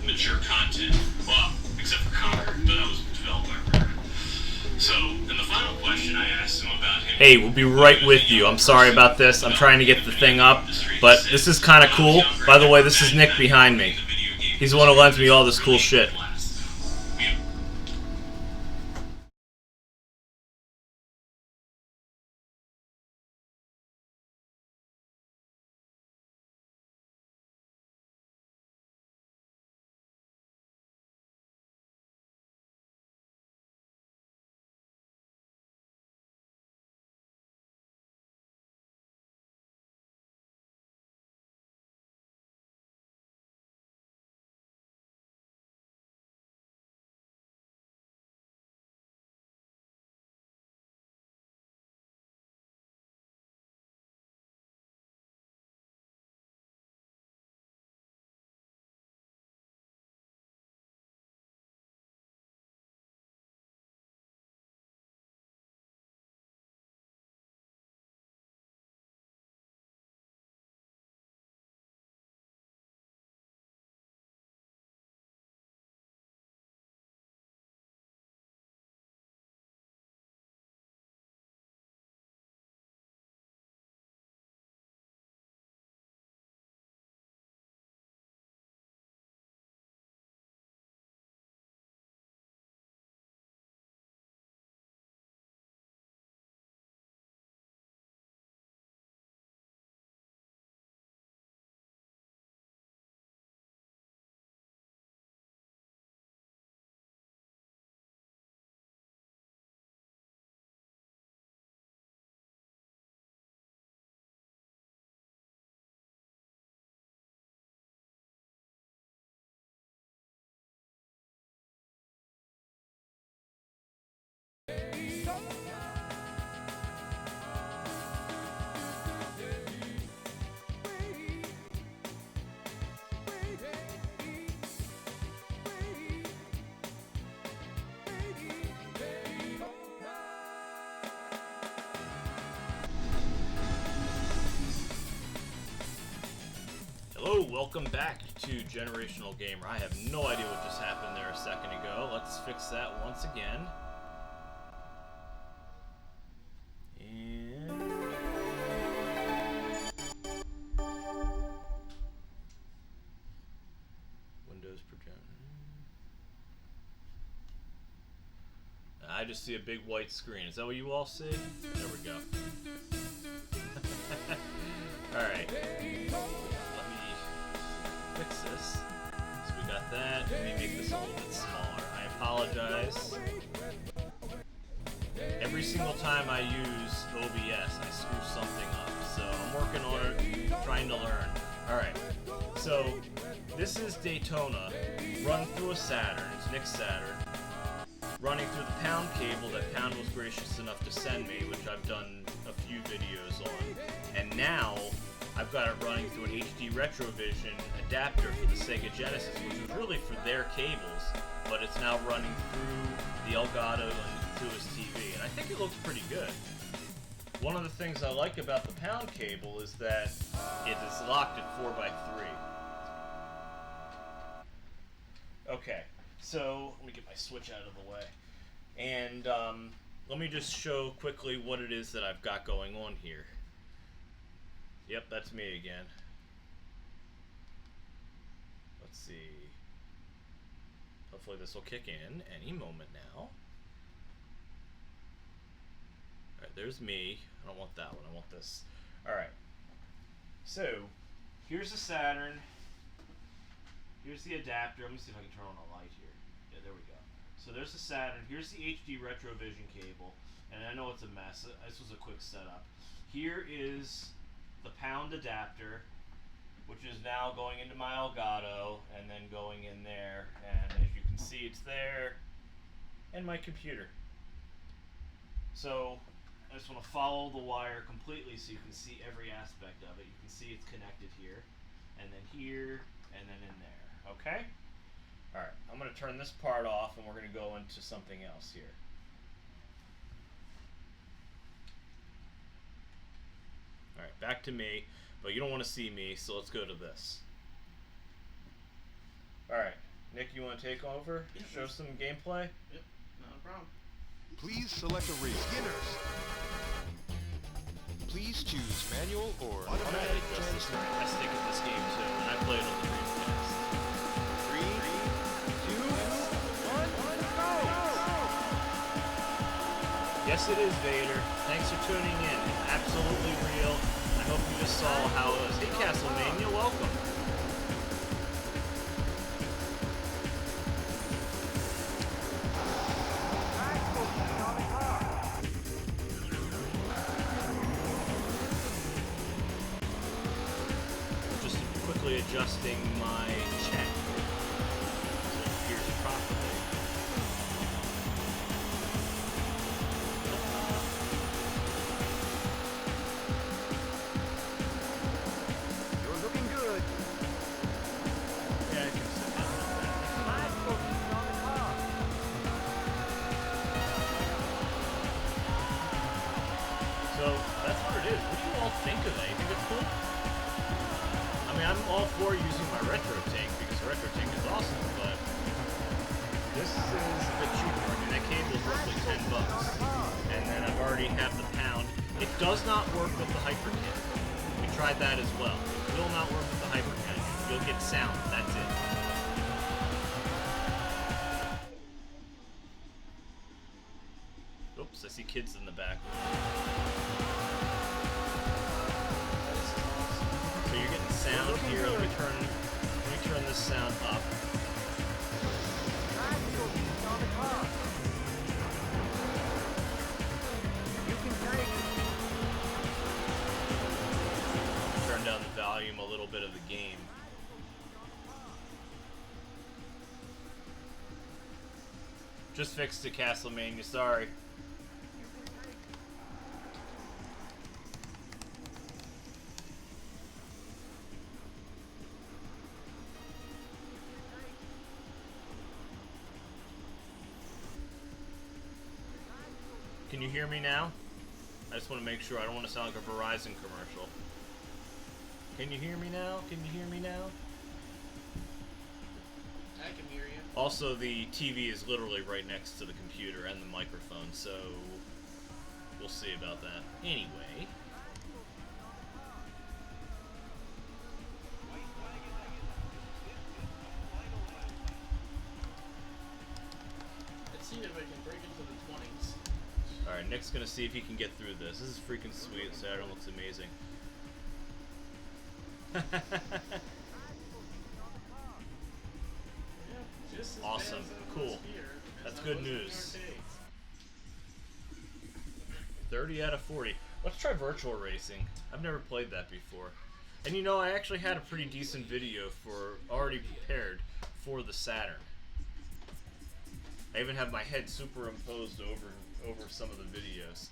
mature content. Well, except for Conquer, but that was developed by Rare. So, in the final question, I asked him about him. Hey, we'll be right with you. I'm sorry about this. I'm trying to get the thing up, but this is kind of cool. By the way, this is Nick behind me. He's the one who lends me all this cool shit. Hello, welcome back to Generational Gamer. I have no idea what just happened there a second ago. Let's fix that once again. And Windows project. I just see a big white screen. Is that what you all see? There we go. Alright. Fix this. So we got that. Let me make this a little bit smaller. I apologize. Every single time I use OBS, I screw something up. So I'm working on it, trying to learn. Alright. So this is Daytona run through a Saturn. It's Nick's Saturn. Running through the Pound cable that Pound was gracious enough to send me, which I've done a few videos on. And now I've got it running through an HD Retrovision adapter for the Sega Genesis, which was really for their cables, but it's now running through the elgato and to his TV, and I think it looks pretty good. One of the things I like about the Pound cable is that it is locked at 4x3. Okay, so let me get my switch out of the way, and let me just show quickly what it is that I've got going on here. Yep, that's me again. Let's see. Hopefully this will kick in any moment now. Alright, there's me. I don't want that one, I want this. Alright. So, here's the Saturn. Here's the adapter. Let me see if I can turn on a light here. Yeah, there we go. So there's the Saturn. Here's the HD Retrovision cable. And I know it's a mess. This was a quick setup. Here is the Pound adapter, which is now going into my elgato and then going in there, and as you can see, it's there, and my computer. So I just want to follow the wire completely so you can see every aspect of it. You can see it's connected here, and then here, and then in there. Okay? Alright, I'm going to turn this part off and we're going to go into something else here. Alright, back to me, but you don't want to see me, so let's go to this. Alright, Nick, you want to take over? Yeah, Show some gameplay? Yep, not a problem. Please select a race. Beginners. Please choose manual or automatic transfer. I stick with this game too, and I played on the Dreamcast. 3, 2, 1, go! Yes, it is, Vader. Thanks for tuning in. It's absolutely real. I hope you just saw how it was. Hey, Castlemania, welcome. Just quickly adjusting my chat here so it appears properly. You're looking good. Yeah, I can sit down with that. So, that's what it is. What do you all think of that? You think it's cool? I mean, I'm all for using my retro tank because the retro tank is awesome, but this is a bit cheaper. I mean, that cable is roughly $10, and then I've already have the Pound. It does not work with the hyperkin. We tried that as well. It will not work with the hyperkin. You'll get sound. That's it. Oops, I see kids in the back. So you're getting sound here. Let me turn this sound up. Turn down the volume a little bit of the game. Just fixed it, Castlemania, sorry. Can you hear me now? I just want to make sure. I don't want to sound like a Verizon commercial. Can you hear me now? Can you hear me now? I can hear you. Also, the TV is literally right next to the computer and the microphone, so we'll see about that. Anyway. Let's see if I can break into the 20s. Alright, Nick's gonna see if he can get through this. This is freaking sweet. Saturn looks amazing. Just as Awesome. bad as it Cool. was here, as That's I good was in news. arcades. 30 out of 40. Let's try virtual racing. I've never played that before. And you know, I actually had a pretty decent video already prepared for the Saturn. I even have my head superimposed over some of the videos.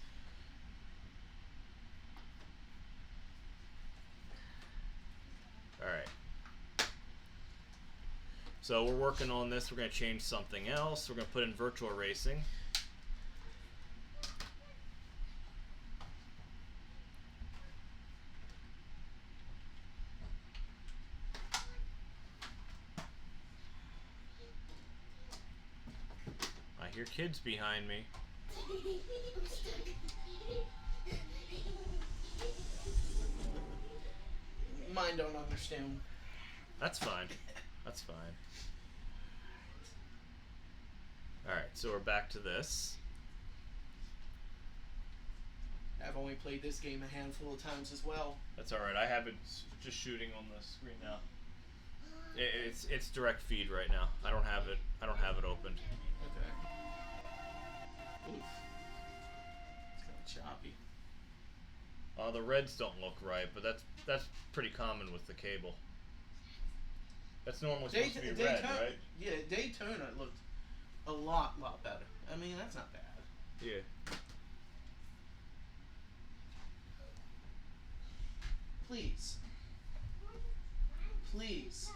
Alright. So we're working on this. We're going to change something else. We're going to put in virtual racing. I hear kids behind me. Mine don't understand. That's fine. That's fine. Alright, so we're back to this. I've only played this game a handful of times as well. That's alright. I have it just shooting on the screen now. It's direct feed right now. I don't have it opened. Okay. Oof. It's kind of choppy. The reds don't look right, but that's pretty common with the cable. That's normally supposed to be red, right? Yeah, Daytona looked a lot better. I mean, that's not bad. Yeah. Please. Please.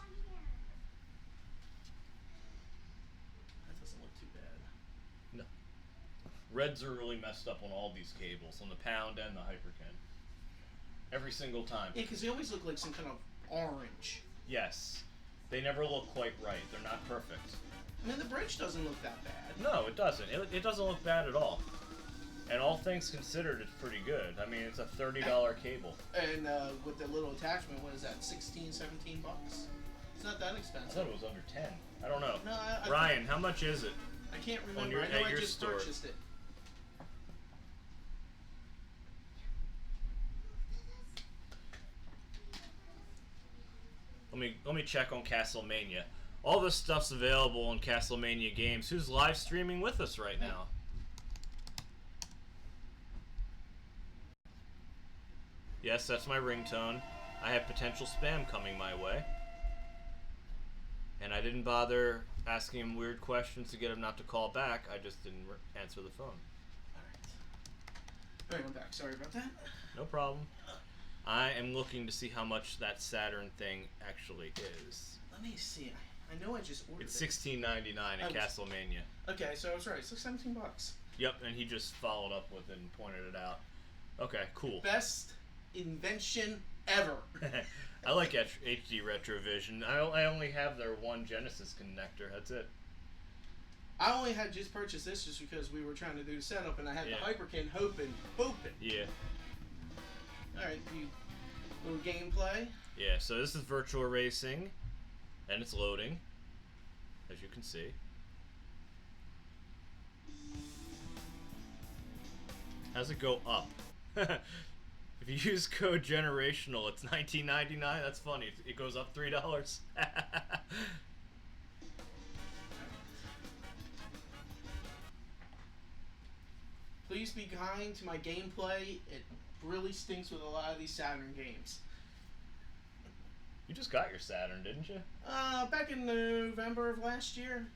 That doesn't look too bad. No. Reds are really messed up on all these cables, on the Pound and the hyperkin. Every single time. Yeah, because they always look like some kind of orange. Yes. They never look quite right. They're not perfect. I mean, the bridge doesn't look that bad. No, it doesn't. It doesn't look bad at all. And all things considered, it's pretty good. I mean, it's a $30 cable. And with the little attachment, what is that, 16, 17 bucks? It's not that I expensive. thought it was under 10. I don't know. No, Ryan, how much is it? I can't remember. your- I know at I your just store. purchased it. Let me check on Castlemania. All this stuff's available on Castlemania Games. Who's live streaming with us right now? Yes, that's my ringtone. I have potential spam coming my way. And I didn't bother asking him weird questions to get him not to call back. I just didn't answer the phone. Alright, I'm back. Sorry about that. No problem. I am looking to see how much that Saturn thing actually is. Let me see. I know I just ordered It's it. $16.99 at Castlemania. Okay, so I was right. It's like 17 bucks. Yep, and he just followed up with it and pointed it out. Okay, cool. Best invention ever. I like HD Retrovision. I only have their one Genesis connector. That's it. I only had just purchased this just because we were trying to do the setup, and I had the hyperkin hoping. Yeah. Alright, little gameplay. Yeah, so this is Virtua Racing, and it's loading, as you can see. How's it go up? If you use code generational, it's $19.99. That's funny. It goes up $3. Please be kind to my gameplay. It really stinks with a lot of these Saturn games. You just got your Saturn, didn't you? Back in November of last year.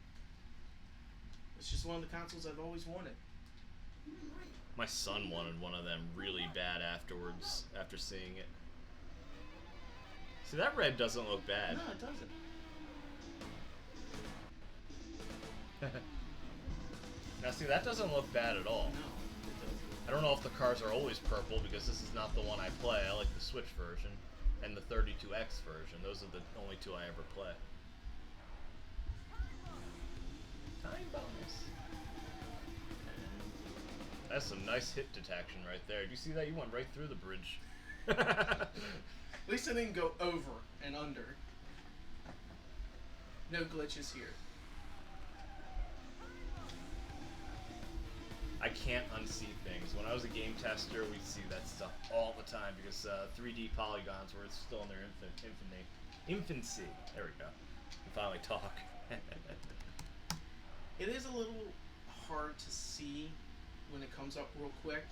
It's just one of the consoles I've always wanted. My son wanted one of them really bad afterwards, after seeing it. See, that red doesn't look bad. No, it doesn't. Now, see, that doesn't look bad at all. No, it doesn't. I don't know if the cars are always purple, because this is not the one I play. I like the Switch version and the 32X version. Those are the only two I ever play. Time bonus. That's some nice hit detection right there. Did you see that? You went right through the bridge. At least I didn't go over and under. No glitches here. I can't unsee things. When I was a game tester, we'd see that stuff all the time because 3D polygons were still in their infancy. There we go. We finally talk. It is a little hard to see when it comes up real quick.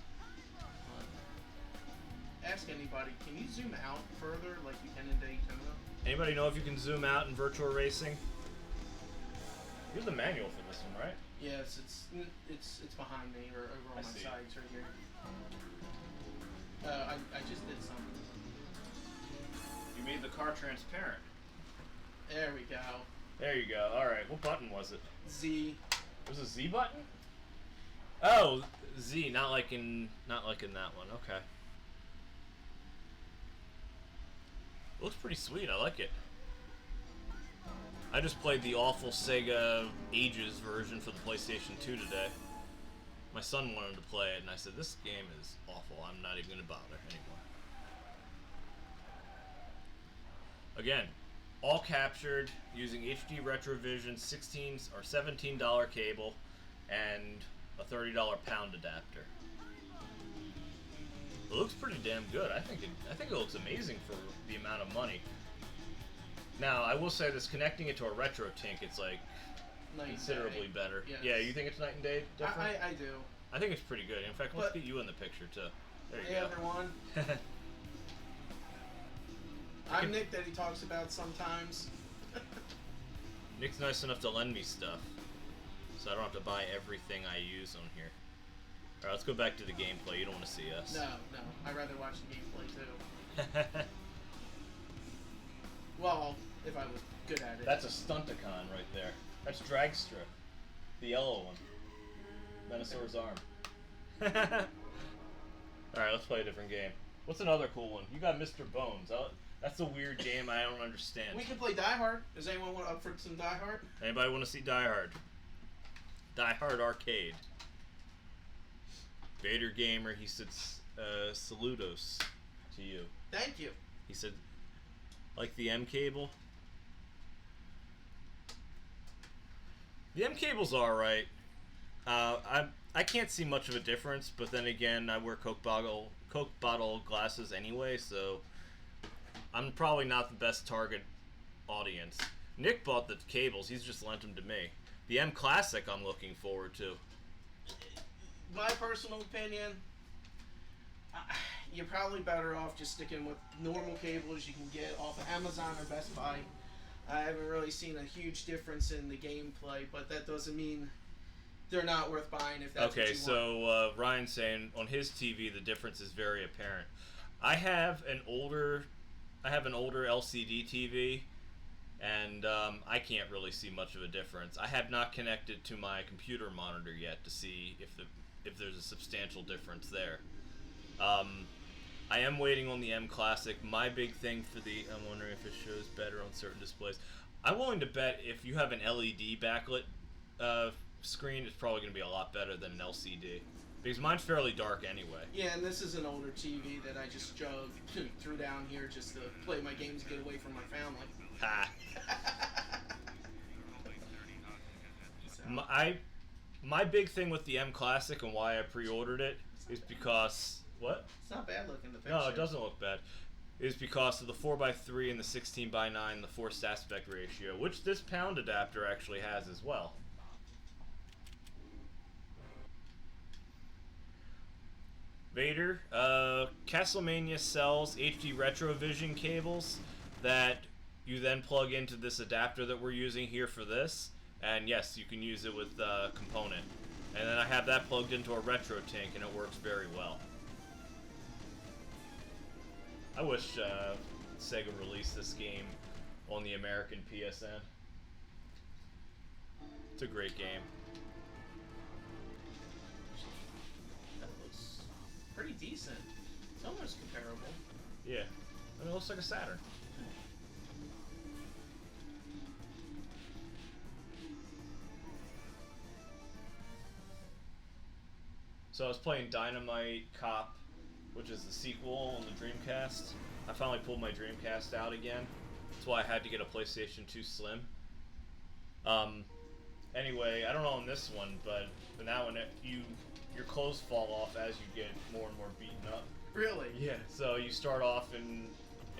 Ask anybody, can you zoom out further like you can in Daytona? Anybody know if you can zoom out in Virtua Racing? Here's the manual for this one, right? Yes, it's behind me or over on I my see. sides right here. I just did something. You made the car transparent. There we go. There you go. All right. What button was it? Z. Was it Z button? Oh, Z. Not like in that one. Okay. Looks pretty sweet. I like it. I just played the awful Sega Ages version for the PlayStation 2 today. My son wanted to play it, and I said, this game is awful. I'm not even going to bother anymore. Again, all captured using HD Retrovision 16 or $17 cable and a $30 Pound adapter. It looks pretty damn good. I think it looks amazing for the amount of money. Now, I will say this, connecting it to a retro tink, it's like considerably better. Yes. Yeah, you think it's night and day different? I do. I think it's pretty good. In fact, let's get you in the picture too. There you Hey go. everyone. I'm Nick that he talks about sometimes. Nick's nice enough to lend me stuff, so I don't have to buy everything I use on here. Alright, let's go back to the gameplay. You don't want to see us. No. I'd rather watch the gameplay too. Well, if I was good at it. That's a Stunticon right there. That's Dragstrip. The yellow one. Venusaur's arm. Alright, let's play a different game. What's another cool one? You got Mr. Bones. That's a weird game I don't understand. We can play Die Hard. Does anyone want to up for some Die Hard? Anybody want to see Die Hard? Die Hard Arcade. Vader Gamer, he said, saludos to you. Thank you. He said, like the M cable? The M cable's alright. I can't see much of a difference, but then again, I wear Coke bottle glasses anyway, so I'm probably not the best target audience. Nick bought the cables, he's just lent them to me. The M Classic I'm looking forward to. My personal opinion, you're probably better off just sticking with normal cables you can get off of Amazon or Best Buy. I haven't really seen a huge difference in the gameplay, but that doesn't mean they're not worth buying if that's what you want. So Ryan's saying on his TV the difference is very apparent. I have an older LCD TV, and I can't really see much of a difference. I have not connected to my computer monitor yet to see if there's a substantial difference there. I am waiting on the M Classic. My big thing for I'm wondering if it shows better on certain displays. I'm willing to bet if you have an LED backlit screen, it's probably going to be a lot better than an LCD. Because mine's fairly dark anyway. Yeah, and this is an older TV that I just threw down here just to play my games and get away from my family. Ha! So. My big thing with the M Classic and why I pre-ordered it is because... What? It's not bad looking, the picture. No, it doesn't look bad. Is because of the 4x3 and the 16:9, the forced aspect ratio, which this Pound adapter actually has as well. Vader, Castlemania sells HD Retrovision cables that you then plug into this adapter that we're using here for this, and yes, you can use it with component. And then I have that plugged into a retro tank, and it works very well. I wish Sega released this game on the American PSN. It's a great game. That looks pretty decent. It's almost comparable. Yeah. I mean, it looks like a Saturn. So I was playing Dynamite Cop, which is the sequel on the Dreamcast. I finally pulled my Dreamcast out again. That's why I had to get a PlayStation 2 Slim. Anyway, I don't know on this one, but in that one, your clothes fall off as you get more and more beaten up. Really? Yeah. So you start off in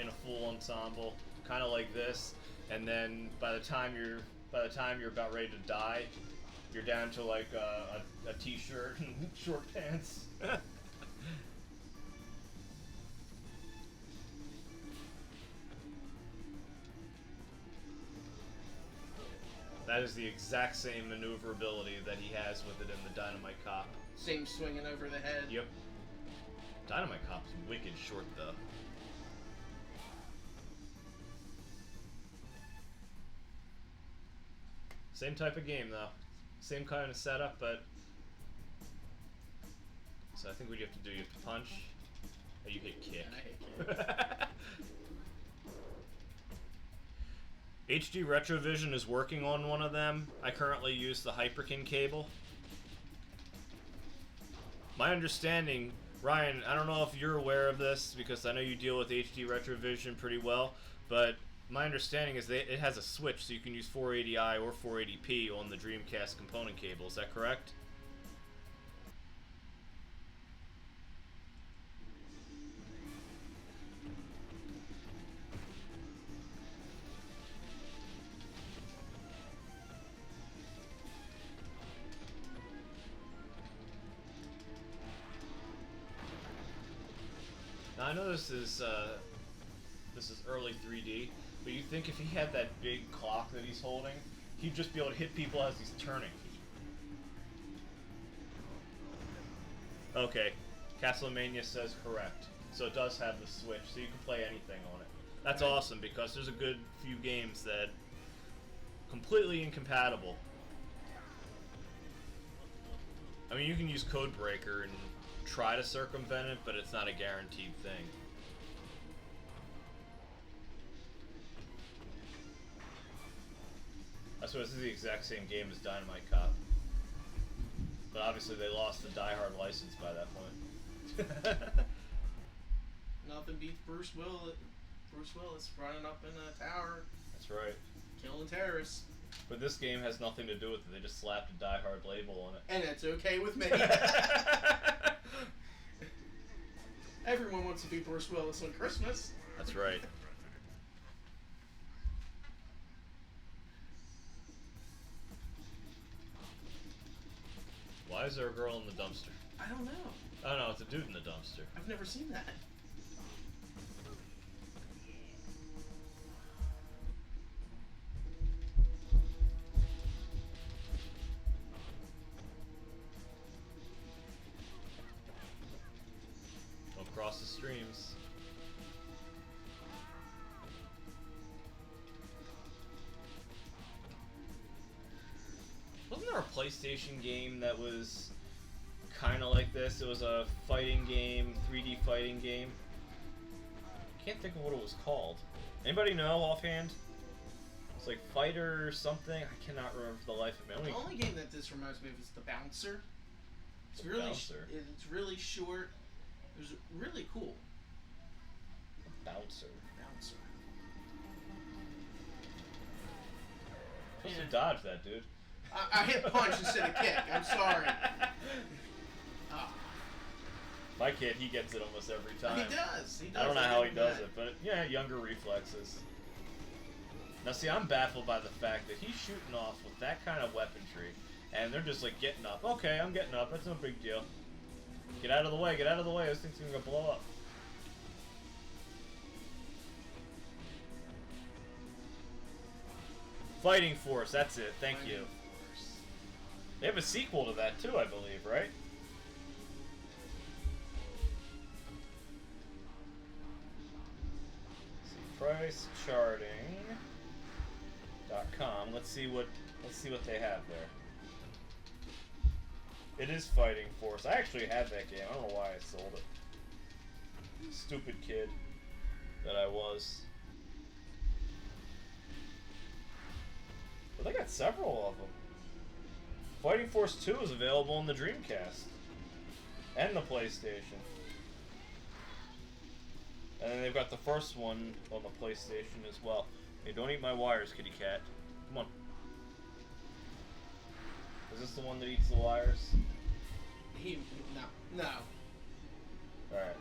a full ensemble, kind of like this, and then by the time you're about ready to die, you're down to like a t-shirt and short pants. That is the exact same maneuverability that he has with it in the Dynamite Cop. Same swinging over the head. Yep. Dynamite Cop's wicked short though. Same type of game though. Same kind of setup, but... So I think what you have to do, you have to punch. Oh, you hit kick. Yeah, I hit kick. HD Retrovision is working on one of them. I currently use the hyperkin cable. My understanding, Ryan, I don't know if you're aware of this because I know you deal with HD Retrovision pretty well, but my understanding is that it has a switch so you can use 480i or 480p on the Dreamcast component cable. Is that correct? Now I know this is early 3D, but you think if he had that big clock that he's holding, he'd just be able to hit people as he's turning. Okay, Castlemania says correct. So it does have the switch, so you can play anything on it. That's awesome because there's a good few games that completely incompatible. I mean, you can use Codebreaker and try to circumvent it, but it's not a guaranteed thing. So this is the exact same game as Dynamite Cop. But obviously they lost the Die Hard license by that point. Nothing beats Bruce Willis running up in a tower, That's right. killing terrorists. But this game has nothing to do with it. They just slapped a Die Hard label on it. And it's okay with me. Everyone wants to be Bruce Willis on Christmas. That's right. Why is there a girl in the dumpster? I don't know. Oh no, it's a dude in the dumpster. I've never seen that. Don't cross the streams. Wasn't there a PlayStation game that was kind of like this? It was a fighting game, 3D fighting game. Can't think of what it was called. Anybody know offhand? It's like Fighter or something. I cannot remember for the life of me. The only game that this reminds me of is The Bouncer. It's The really Bouncer. it's really short. It was really cool. Bouncer. Bouncer. Supposed Yeah. to dodge that, dude. I hit punch instead of kick. I'm sorry. My kid, he gets it almost every time. He does. He does. I don't know how he give does him it, but yeah, younger reflexes. Now see, I'm baffled by the fact that he's shooting off with that kind of weaponry, and they're just like getting up. Okay, I'm getting up. That's no big deal. Get out of the way. Get out of the way. This thing's gonna blow up. Fighting Force. That's it. Thank Fighting you. Force. They have a sequel to that too, I believe, right? Price charting.com. Let's see what they have there. It is Fighting Force. I actually had that game. I don't know why I sold it. Stupid kid that I was. But they got several of them. Fighting Force 2 is available on the Dreamcast and the PlayStation. And then they've got the first one on the PlayStation as well. Hey, don't eat my wires, kitty cat. Come on. Is this the one that eats the wires? No. Alright.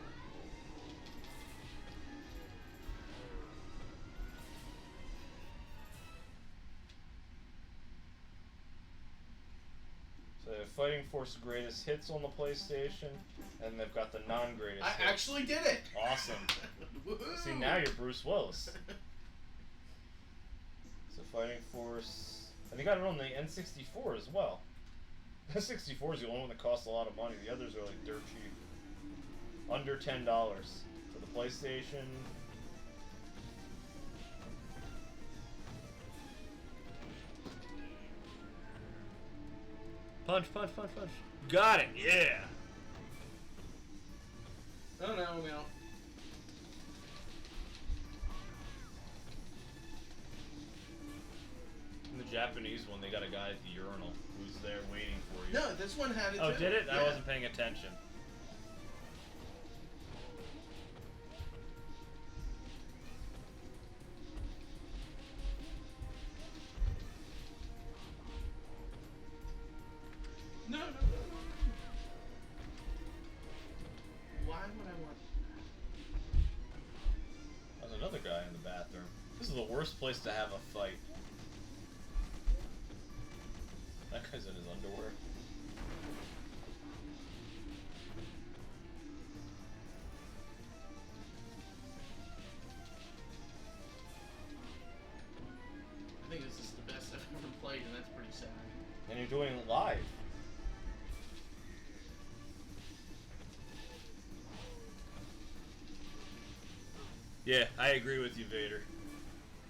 So they have Fighting Force Greatest Hits on the PlayStation, and they've got the non-greatest I hits. actually did it. Awesome. Woohoo. See, now you're Bruce Willis. So Fighting Force... And they got it on the N64 as well. The 64 is the only one that costs a lot of money. The others are like dirt cheap. Under $10 for the PlayStation. Punch, punch, punch, punch. Got it, yeah! Oh no. In the Japanese one, they got a guy at the urinal who's there waiting for you. No, this one had it Oh, too. did it? Yeah. I wasn't paying attention. No. Why would I want... There's another guy in the bathroom. This is the worst place to have a fight. That guy's in his underwear. I think this is the best I've ever played, and that's pretty sad. And you're doing it live. Yeah, I agree with you, Vader.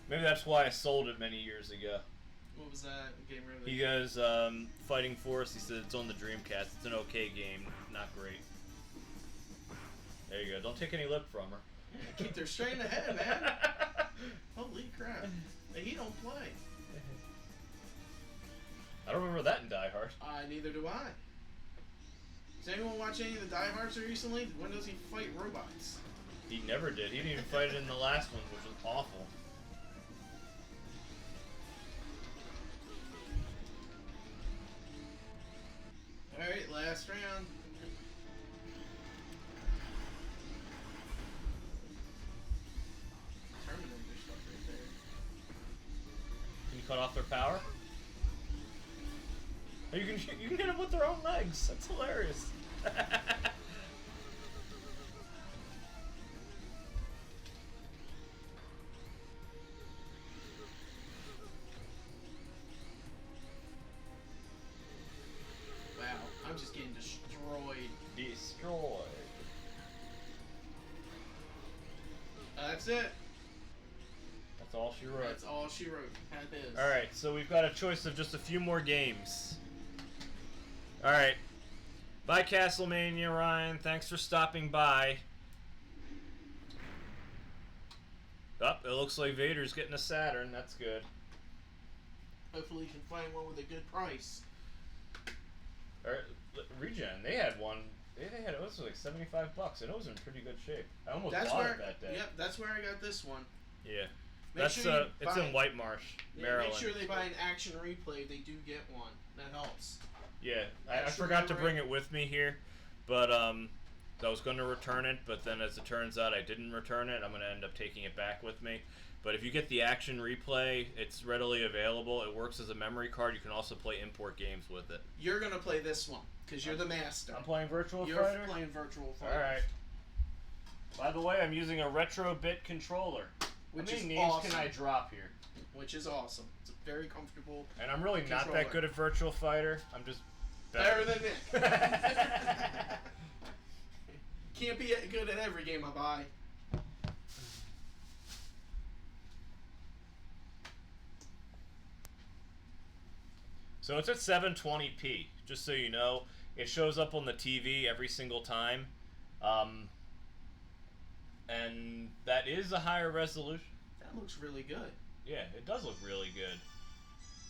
Maybe that's why I sold it many years ago. What was that game really? He goes, Fighting Force, he said it's on the Dreamcast. It's an okay game, not great. There you go. Don't take any lip from her. Yeah, keep their straight ahead, man. Holy crap. He don't play. I don't remember that in Die Hard. Neither do I. Does anyone watch any of the Die Hards recently? When does he fight robots? He never did. He didn't even fight it in the last one, which was awful. Alright, last round. Terminator stuff right there. Can you cut off their power? Oh, you can hit them with their own legs. That's hilarious. Wow, I'm just getting destroyed. Destroyed. That's it. That's all she wrote. That's all she wrote. That is. Alright, so we've got a choice of just a few more games. Alright. Bye, Castlemania, Ryan. Thanks for stopping by. Oh, it looks like Vader's getting a Saturn. That's good. Hopefully you can find one with a good price. Alright, Regen, they had one. They had, it was like $75, and it was in pretty good shape. I almost bought it that day. Yep, that's where I got this one. Yeah. Make That's sure it's in White Marsh, Maryland. Make sure they buy an Action Replay. They do get one. That helps. Yeah, I forgot to bring it with me here, but I was going to return it, but then as it turns out I didn't return it. I'm going to end up taking it back with me. But if you get the Action Replay, it's readily available. It works as a memory card. You can also play import games with it. You're going to play this one, because you're the master. I'm playing Virtua Fighter? You're playing Virtual Fighter. Alright. By the way, I'm using a Retrobit controller. Which How is many names awesome. can I drop here? Which is awesome. It's a very comfortable And I'm really not controller. that good at Virtual Fighter. I'm just Better than Nick. Can't be good at every game I buy. So it's at 720p, just so you know. It shows up on the TV every single time. And that is a higher resolution. That looks really good. Yeah, it does look really good.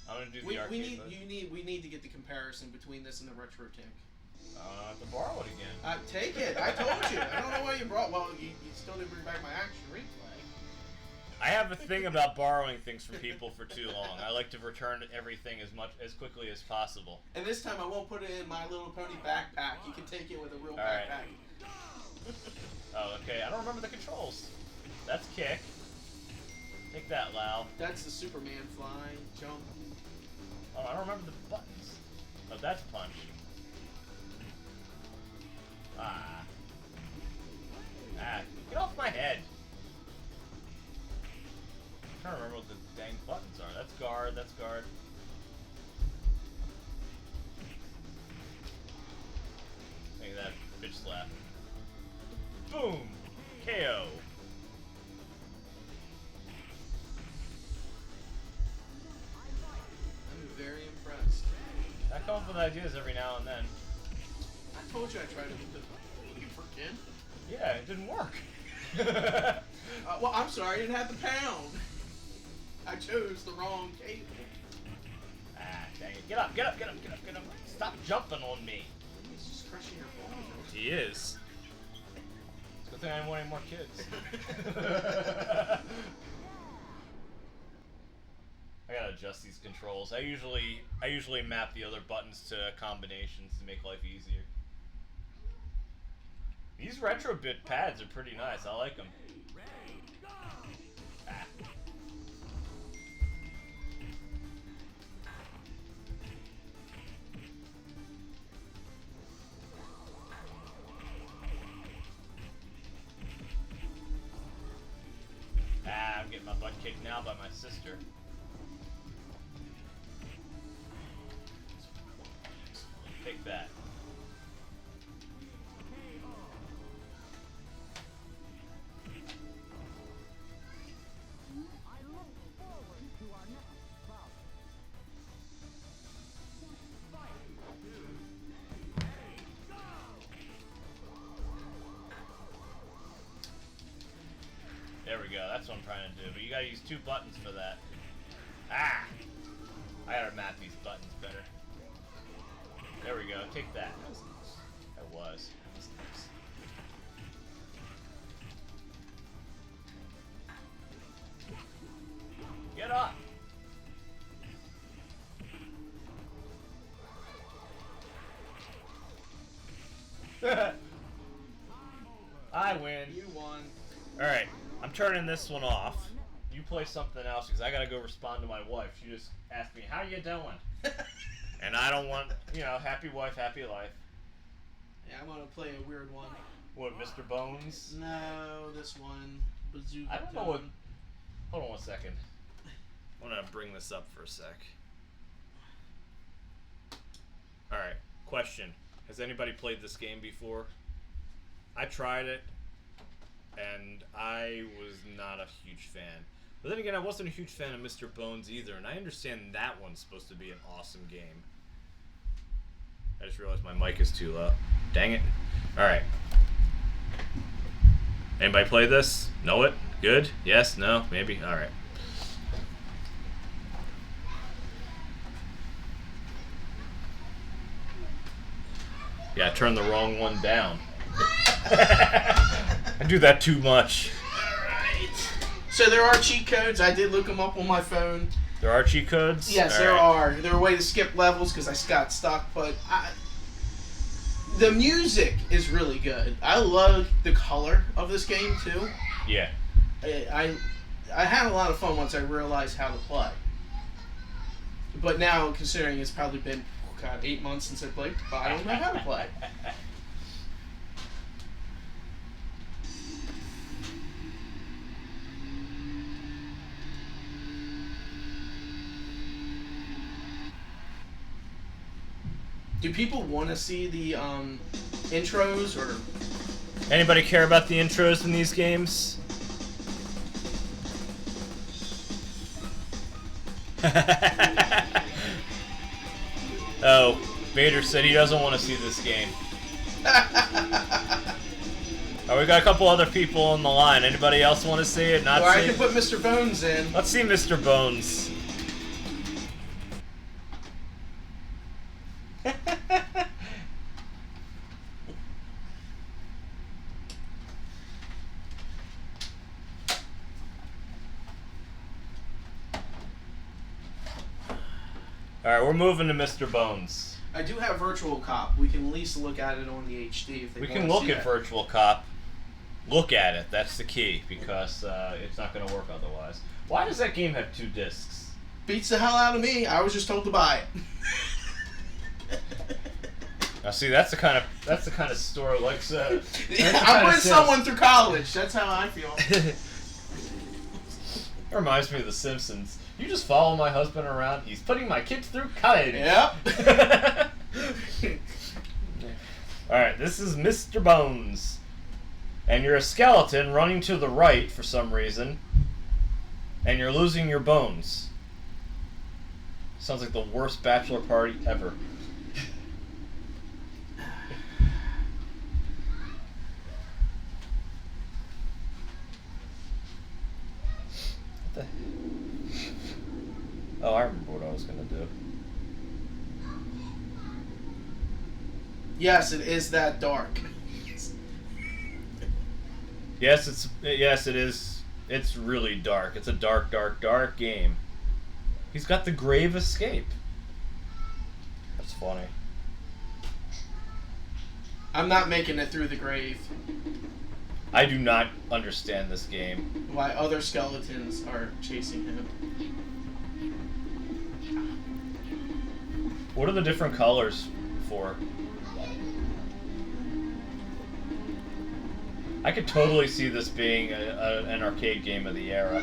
I'm gonna do the We arcade mode. need to get the comparison between this and the Retro Tink. I have to borrow it again. Take it. I told you. I don't know why you brought. Well, you still didn't bring back my Action Replay. I have a thing about borrowing things from people for too long. I like to return everything as quickly as possible. And this time I won't put it in My Little Pony backpack. You can take it with a real Alright. backpack. Oh, okay. I don't remember the controls. That's kick. Take that, Lau. That's the Superman fly, jump. Oh, I don't remember the buttons. Oh, that's punch. Ah. Ah, get off my head. I'm trying to remember what the dang buttons are. That's guard, that's guard. Look at that bitch slap. Boom! KO. I'm very impressed. I come up with ideas every now and then. I told you I tried to get the hyperkin. Yeah, it didn't work. Well, I'm sorry, I didn't have the pound. I chose the wrong cable. Ah, dang it. Get up, get up, get up, get up, get up. Stop jumping on me. He's just crushing your balls. He is. It's a good thing I didn't want any more kids. I gotta adjust these controls. I usually map the other buttons to combinations to make life easier. These Retrobit pads are pretty nice. I like them. Ah. I'm getting my butt kicked now by my sister. Take that. There we go, that's what I'm trying to do, but you gotta use two buttons for that. Ah! I I gotta map these buttons better. There we go. Take that. That was nice. That was nice. Get up! I win. You won. Alright, I'm turning this one off. You play something else because I gotta go respond to my wife. She just asked me, how you doing? And I don't want, happy wife, happy life. Yeah, I'm gonna play a weird one. What, Mr. Bones? No, this one. Bazooka. I don't know what... Hold on one second. I want to bring this up for a sec. Alright, question. Has anybody played this game before? I tried it, and I was not a huge fan. But then again, I wasn't a huge fan of Mr. Bones either, and I understand that one's supposed to be an awesome game. I just realized my mic is too low. Dang it. Alright. Anybody play this? Know it? Good? Yes? No? Maybe? Alright. Yeah, I turned the wrong one down. I do that too much. Alright. So there are cheat codes. I did look them up on my phone. There are cheat codes? Yes, there are. There are ways to skip levels because I got stuck, but the music is really good. I love the color of this game too. Yeah. I had a lot of fun once I realized how to play. But now, considering it's probably been 8 months since I played, but I don't know how to play. Do people want to see the intros or? Anybody care about the intros in these games? Oh, Vader said he doesn't want to see this game. Oh, we got a couple other people on the line. Anybody else want to see it? Not or see I it? can put Mr. Bones in. Let's see Mr. Bones. Alright, we're moving to Mr. Bones. I do have Virtual Cop. We can at least look at it on the HD if they We want can to look see at that. Virtual Cop. Look at it. That's the key, because it's not going to work otherwise. Why does that game have 2 discs? Beats the hell out of me. I was just told to buy it. Now, see, that's the kind of story like so. I put someone through college. That's how I feel. It reminds me of The Simpsons. You just follow my husband around. He's putting my kids through college. Yep. Alright, this is Mr. Bones. And you're a skeleton running to the right for some reason. And you're losing your bones. Sounds like the worst bachelor party ever. What the? Oh, I remember what I was gonna do. Yes, it is that dark. Yes, it is. It's really dark. It's a dark, dark, dark game. He's got the grave escape. That's funny. I'm not making it through the grave. I do not understand this game. Why other skeletons are chasing him. What are the different colors for? I could totally see this being an arcade game of the era.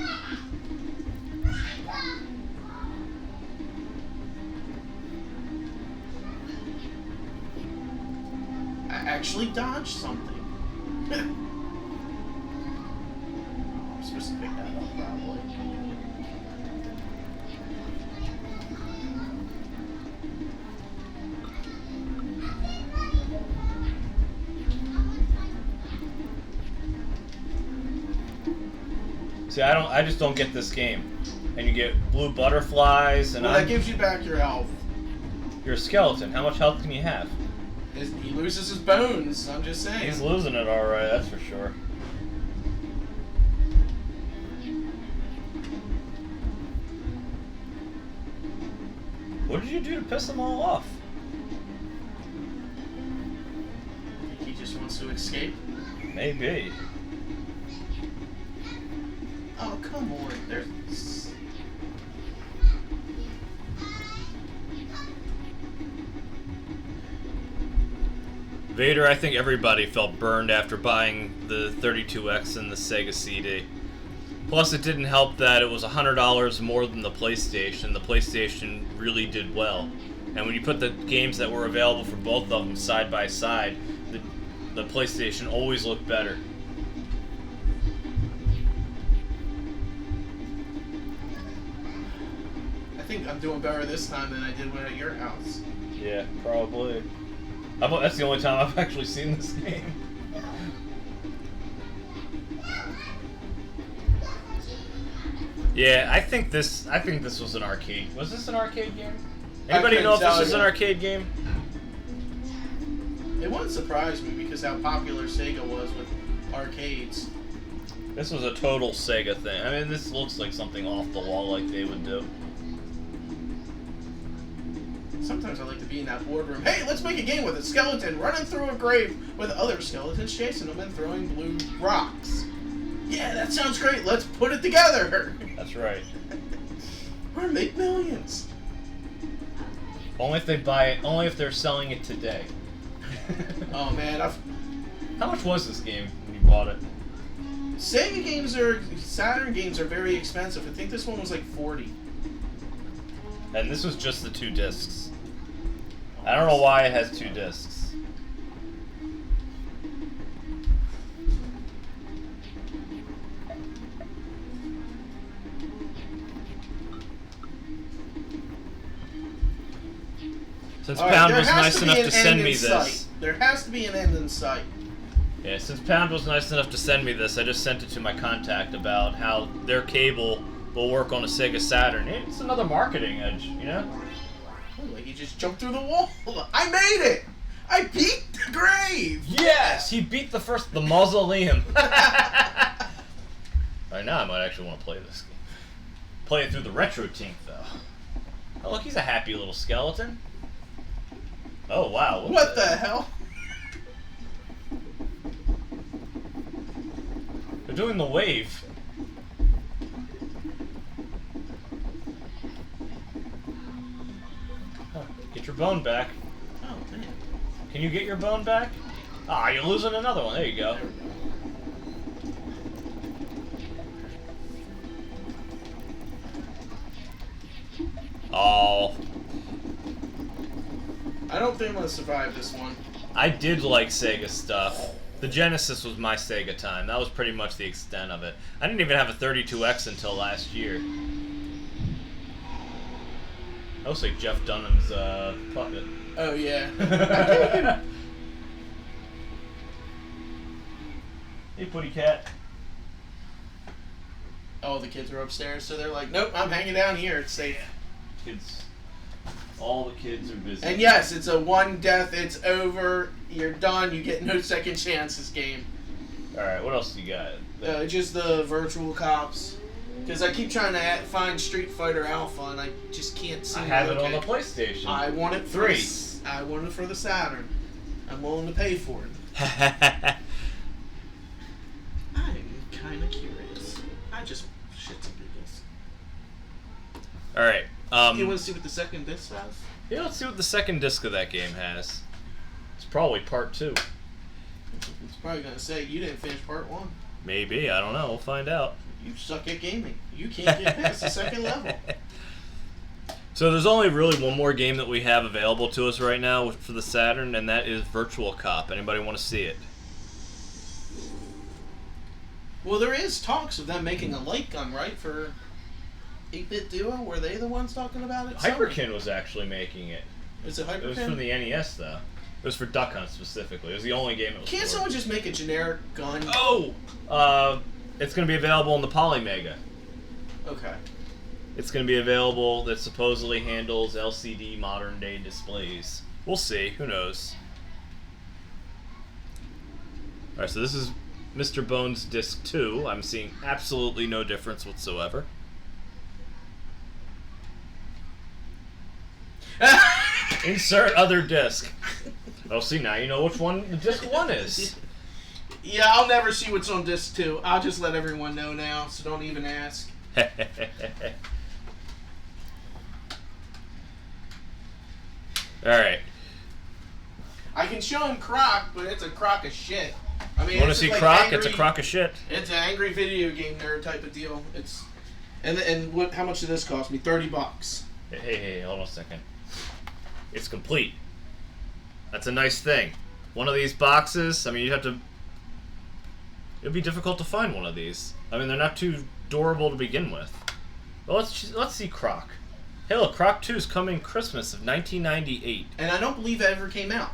I actually dodged something. I'm supposed to pick that up, probably. See, I just don't get this game. And you get blue butterflies, and Well, that gives you back your health. you're a skeleton. How much health can you have? He loses his bones. I'm just saying. He's losing it alright, that's for sure. What did you do to piss them all off? He just wants to escape. Maybe. Oh, come on. There's... Vader, I think everybody felt burned after buying the 32X and the Sega CD. Plus, it didn't help that it was $100 more than the PlayStation. The PlayStation really did well. And when you put the games that were available for both of them side by side, the PlayStation always looked better. I think I'm doing better this time than I did when at your house. Yeah, probably. That's the only time I've actually seen this game. Yeah, I think this was an arcade. Was this an arcade game? Anybody know if this was an arcade game? It wouldn't surprise me because how popular Sega was with arcades. This was a total Sega thing. I mean, this looks like something off the wall like they would do. Sometimes I like to be in that boardroom. Hey, let's make a game with a skeleton running through a grave with other skeletons chasing them and throwing blue rocks. Yeah, that sounds great. Let's put it together. That's right. We're gonna make millions. Only if they buy it. Only if they're selling it today. Oh man, How much was this game when you bought it? Sega games Saturn games are very expensive. I think this one was like $40. And this was just the 2 discs. I don't know why it has 2 discs. Since Pound was nice enough to send me this. There has to be an end in sight. Yeah, since Pound was nice enough to send me this, I just sent it to my contact about how their cable will work on a Sega Saturn. It's another marketing edge, you know? Oh, like he just jumped through the wall. I made it! I beat the grave! Yes! He beat the mausoleum. Alright, now I might actually want to play this game. Play it through the retro tink, though. Oh, look, he's a happy little skeleton. Oh, wow. What the hell? They're doing the wave. Oh, get your bone back. Oh, man. Can you get your bone back? Ah, you're losing another one. There you go. Oh. I don't think I'm gonna survive this one. I did like Sega stuff. The Genesis was my Sega time. That was pretty much the extent of it. I didn't even have a 32X until last year. That looks like Jeff Dunham's puppet. Oh, yeah. Hey, Putty Cat. Oh, the kids are upstairs, so they're like, nope, I'm hanging down here. It's safe. Kids. All the kids are busy. And yes, it's a one death, it's over, you're done, you get no second chances game. Alright, what else do you got? Just the Virtua Cops. Because I keep trying to find Street Fighter Alpha, and I just can't seem I to have it locate on the PlayStation. I want it for I want it for the Saturn. I'm willing to pay for it. I'm kind of curious. I just shits and giggles. Alright. You want to see what the second disc has? Yeah, let's see what the second disc of that game has. It's probably part 2. It's probably going to say, you didn't finish part 1. Maybe, I don't know. We'll find out. You suck at gaming. You can't get past the second level. So there's only really one more game that we have available to us right now for the Saturn, and that is Virtua Cop. Anybody want to see it? Well, there is talks of them making a light gun, right, for 8-Bit Duo? Were they the ones talking about it? Hyperkin was actually making it. Is it Hyperkin? It was from the NES, though. It was for Duck Hunt specifically. It was the only game it was Can't for. someone just make a generic gun? Oh! It's going to be available in the Polymega. Okay. it's going to be available that supposedly handles LCD modern day displays. We'll see. Who knows? Alright, so this is Mr. Bones Disc 2. I'm seeing absolutely no difference whatsoever. Insert other disc. Oh, see, now you know which one the disc 1 is. Yeah, I'll never see what's on disc 2. I'll just let everyone know now, so don't even ask. Alright. I can show him Croc, but it's a crock of shit. I mean, You want to it's see like Croc? angry, It's a crock of shit. It's an angry video game nerd type of deal. It's and what? How much did this cost me? $30. Hey, hold on a second. It's complete. That's a nice thing. One of these boxes, I mean, you'd have to... It'd be difficult to find one of these. I mean, they're not too durable to begin with. Well, let's see Croc. Hey, look, Croc 2 is coming Christmas of 1998. And I don't believe it ever came out.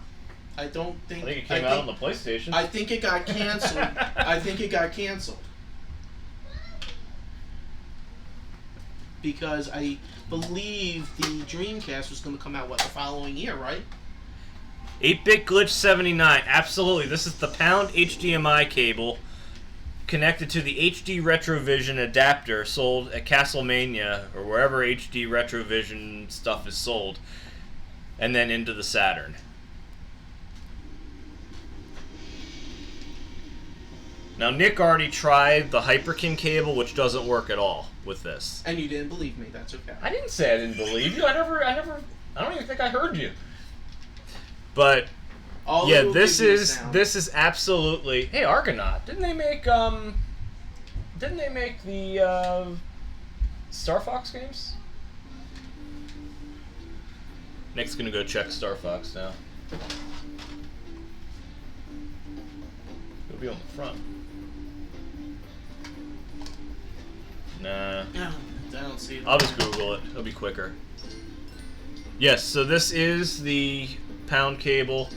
I don't think... I think it came out on the PlayStation. I think it got canceled. I think it got canceled. Because I believe the Dreamcast was going to come out, what, the following year, right? 8-Bit Glitch 79. Absolutely. This is the Pound HDMI cable connected to the HD Retrovision adapter sold at Castlemania or wherever HD Retrovision stuff is sold, and then into the Saturn. Now, Nick already tried the hyperkin cable, which doesn't work at all with this. And you didn't believe me. That's okay. I didn't say I didn't believe you. I don't even think I heard you. But All yeah, it will this give you is absolutely. Hey, Argonaut, didn't they make the Star Fox games? Nick's gonna go check Star Fox now. It'll be on the front. Nah. Yeah, I don't see it. I'll just Google it. It'll be quicker. Yes, so this is the Pound cable.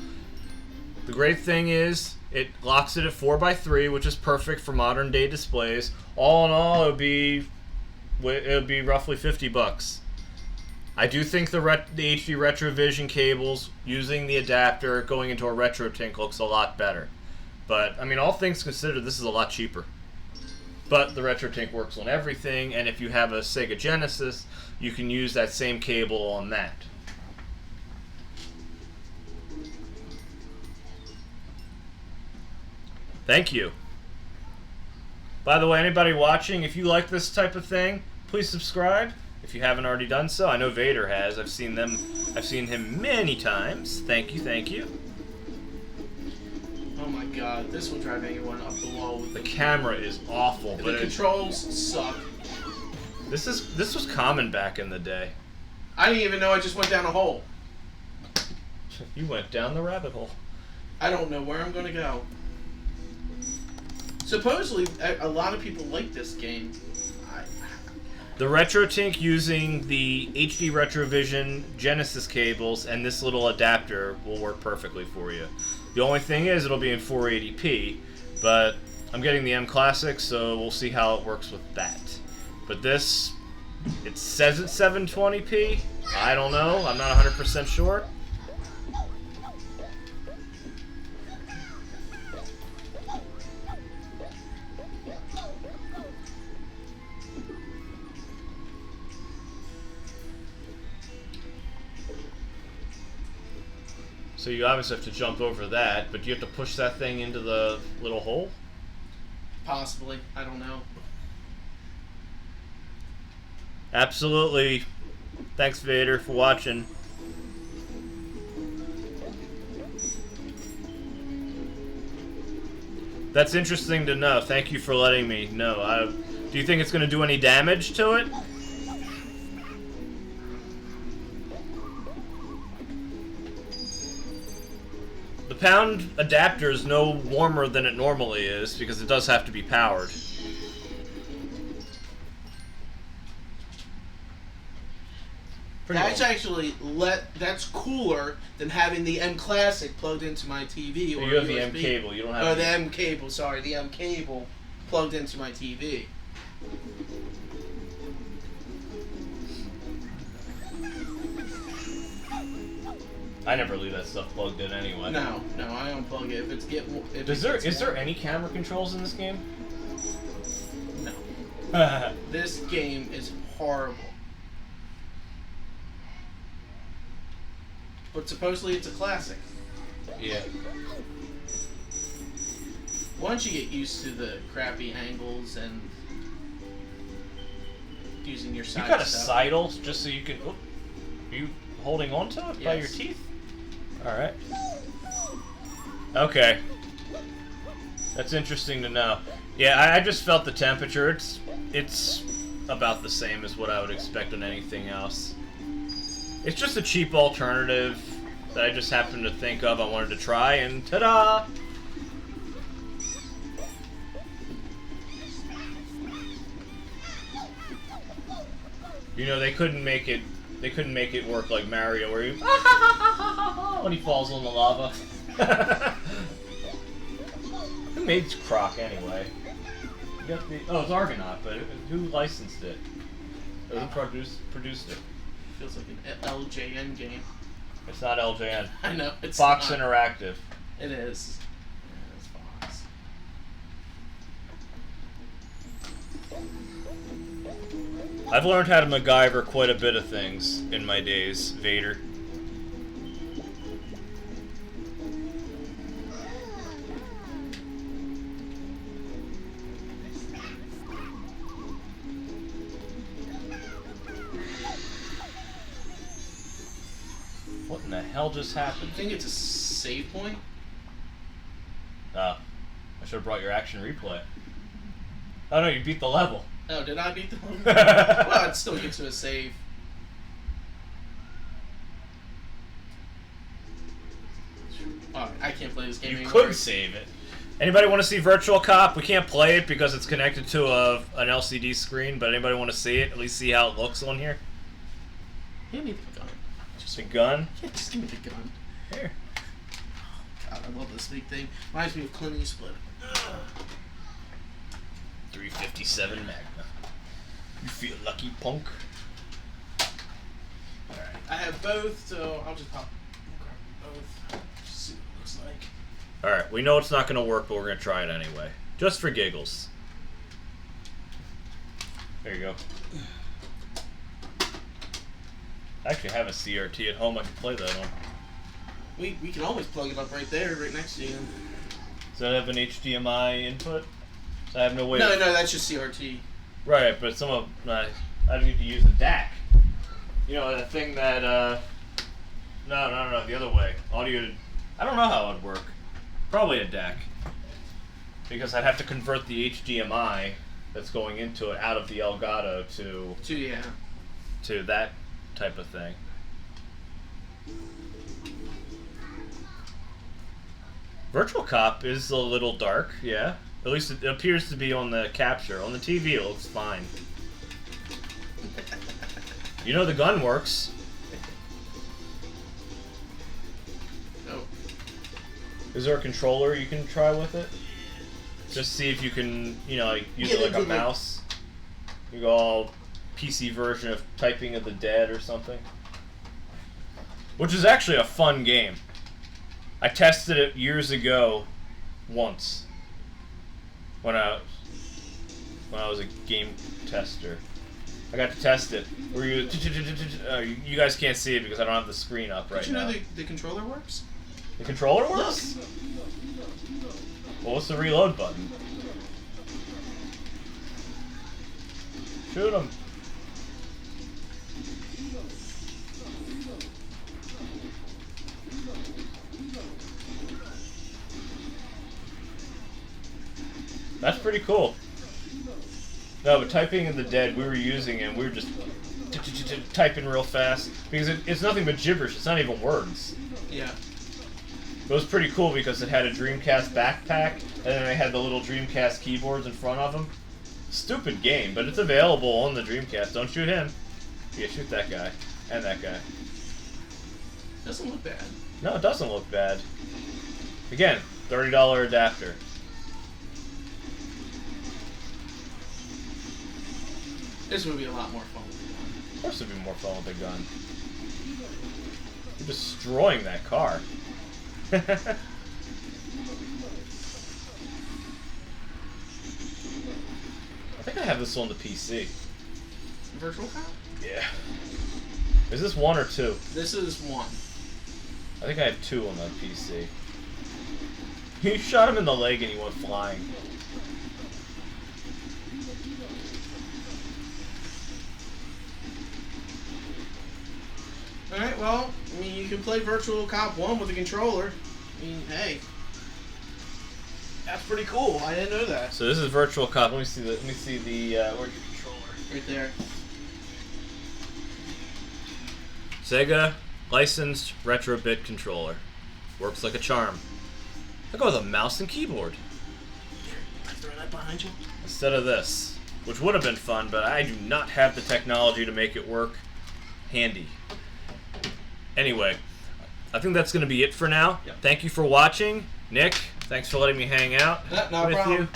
The great thing is it locks it at 4x3, which is perfect for modern day displays. All in all, it would be roughly $50. I do think the HD Retrovision cables using the adapter going into a RetroTink looks a lot better. But I mean, all things considered, this is a lot cheaper. But the RetroTink works on everything, and if you have a Sega Genesis, you can use that same cable on that. Thank you. By the way, anybody watching, if you like this type of thing, please subscribe. If you haven't already done so, I know Vader has. I've seen him many times. Thank you. Oh my god, this will drive anyone up the wall. The camera is awful, but the controls suck. This was common back in the day. I didn't even know I just went down a hole. You went down the rabbit hole. I don't know where I'm gonna go. Supposedly, a lot of people like this game. The RetroTink using the HD Retrovision Genesis cables and this little adapter will work perfectly for you. The only thing is it'll be in 480p, but I'm getting the M Classic, so we'll see how it works with that. But this, it says it's 720p. I don't know. I'm not 100% sure. So you obviously have to jump over that, but do you have to push that thing into the little hole? Possibly. I don't know. Absolutely. Thanks, Vader, for watching. That's interesting to know. Thank you for letting me know. Do you think it's going to do any damage to it? The Pound adapter is no warmer than it normally is because it does have to be powered. That's actually that's cooler than having the M Classic plugged into my TV. So or you have USB. the M cable. You don't have the M cable. Sorry, the M cable plugged into my TV. I never leave that stuff plugged in anyway. No, I unplug it. Is there any camera controls in this game? No. This game is horrible. But supposedly it's a classic. Yeah. Once you get used to the crappy angles and using your side You got a stuff. sidle just so you can. Oh, are you holding on to it by your Yes. teeth? All right. Okay. That's interesting to know. Yeah, I just felt the temperature. It's about the same as what I would expect on anything else. It's just a cheap alternative that I just happened to think of. I wanted to try, and ta-da! You know, they couldn't make it. They couldn't make it work like Mario, where you when he falls on the lava. Who made Croc anyway? You got the it's Argonaut, but who licensed it? Or who produced it? Feels like an LJN game. It's not LJN. I know it's Fox not. Interactive. It is. Yeah, it's Fox. I've learned how to MacGyver quite a bit of things in my days, Vader. What in the hell just happened? I think it's a save point. I should have brought your action replay. Oh no, you beat the level. Oh, did I beat the one? Well, it still gets to a save. Oh, I can't play this game You anymore. could save it. Anybody want to see Virtua Cop? We can't play it because it's connected to an LCD screen, but anybody want to see it? At least see how it looks on here? Give me the gun. Just a gun? Yeah, just give me the gun. Here. God, I love this big thing. Reminds me of Clint Eastwood. 357 Magna. You feel lucky, punk? Alright, I have both, so I'll just pop both. Just see what it looks like. Alright, we know it's not going to work, but we're going to try it anyway. Just for giggles. There you go. I actually have a CRT at home I can play that on. We can always plug it up right there, right next to you. Does that have an HDMI input? I have no way. No, that's just CRT. Right, but some of I need to use a DAC. You know, the thing that no, the other way. Audio. I don't know how it would work. Probably a DAC. Because I'd have to convert the HDMI that's going into it out of the elgato to that type of thing. Virtual Cop is a little dark, yeah. At least it appears to be on the capture. On the TV, it looks fine. You know the gun works. Oh. Is there a controller you can try with it? Just see if you can, like, use it like a mouse. You go all PC version of Typing of the Dead or something. Which is actually a fun game. I tested it years ago, once. When I was a game tester. I got to test it. Where you guys can't see it because I don't have the screen up right now. Did you know the controller works? The controller works? Well, what's the reload button? Shoot him. That's pretty cool. No, but Typing of the Dead, we were using it, we were just typing real fast. Because it's nothing but gibberish, it's not even words. Yeah. It was pretty cool because it had a Dreamcast backpack, and then they had the little Dreamcast keyboards in front of them. Stupid game, but it's available on the Dreamcast. Don't shoot him. Yeah, shoot that guy. And that guy. Doesn't look bad. No, it doesn't look bad. Again, $30 adapter. This would be a lot more fun with the gun. Of course it'd be more fun with a gun. You're destroying that car. I think I have this on the PC. Virtual Cop? Yeah. Is this 1 or 2? This is 1. I think I have 2 on the PC. You shot him in the leg and he went flying. Alright, well, I mean, you can play Virtual Cop 1 with a controller. I mean, hey. That's pretty cool. I didn't know that. So this is Virtual Cop. Let me see the where's your controller? Right there. Sega licensed Retrobit controller. Works like a charm. Look with a mouse and keyboard. Here, throw that behind you. Instead of this, which would have been fun, but I do not have the technology to make it work handy. Anyway, I think that's going to be it for now. Yep. Thank you for watching. Nick, thanks for letting me hang out No with problem. you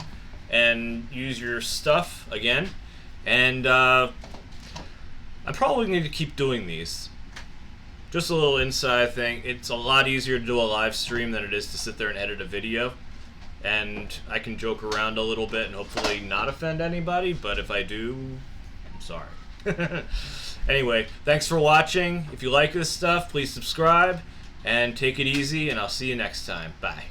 and use your stuff again. And I probably need to keep doing these. Just a little inside thing. It's a lot easier to do a live stream than it is to sit there and edit a video. And I can joke around a little bit and hopefully not offend anybody, but if I do, I'm sorry. Anyway, thanks for watching. If you like this stuff, please subscribe and take it easy, and I'll see you next time. Bye.